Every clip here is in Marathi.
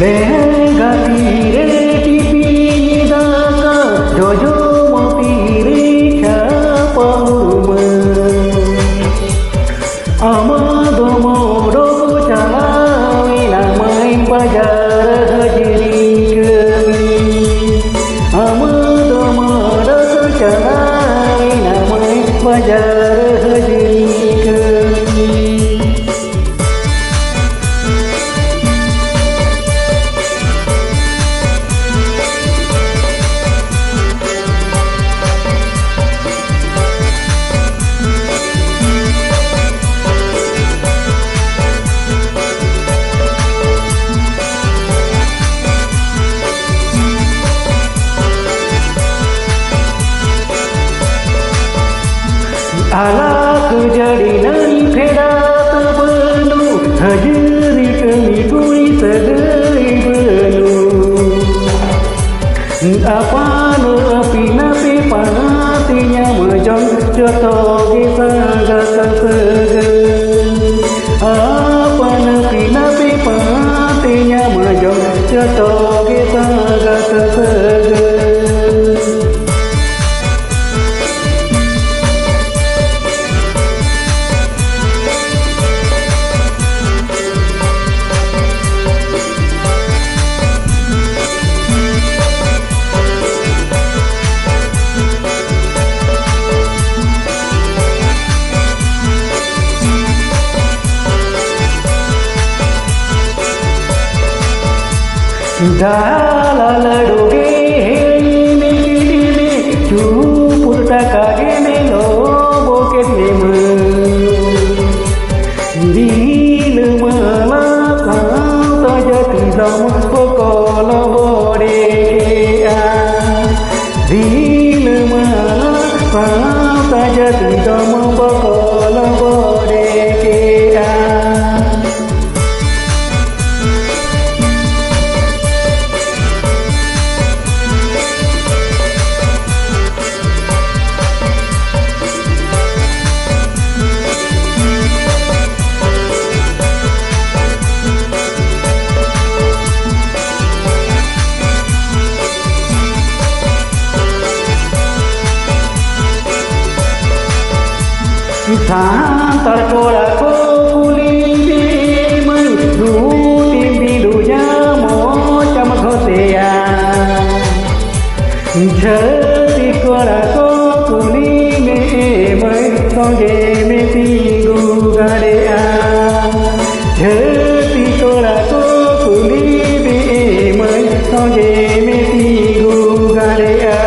Lega tire tipi daka jojo mapire chapa urma amado modo chalawi namai bajar hajri kami amado modo chalawi namai bajar hajri kami. आला जडी नाही फेडात बनू हजरी कमी कोणी सगळी बनू आपण पिना पे पानातिया मजन जतोगे सांगत सग आपण पिना पे पानातिया मजन जतोगे सांगत सग. झाला लडोगे हेळी मे किडी मे चूप टाकागे मे लो बोके प्रेम दिल मला सांगता जती जाऊन कोकल बोडे दिल मला सांगता जती जाऊन Kokalla बोडे Santar coraco kulili menduti bilunya mocam khotea jati coraco kulili mentonge metingu gadea jati coraco kulili mentonge metingu gadea.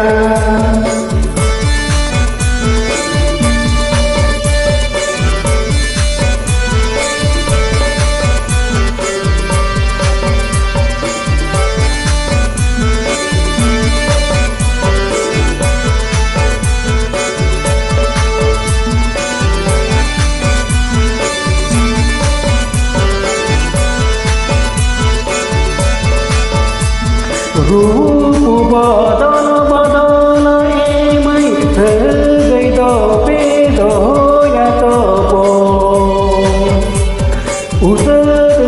रूप बदल बदल एमै गई दो पे दो या तो पो उसद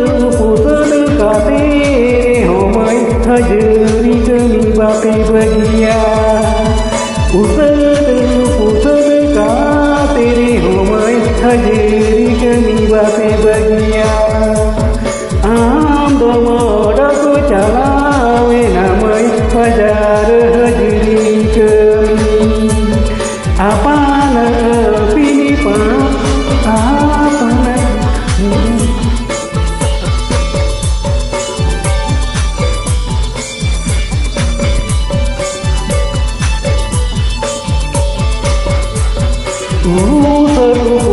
का तेरे हो मैं हजरी गनी बापे बगिया उसद का तेरे हो मैं हजरी गनी बापे बगिया आम दो मोड़क चलावे namai bajar hajri kami apana pini pa apana Usaru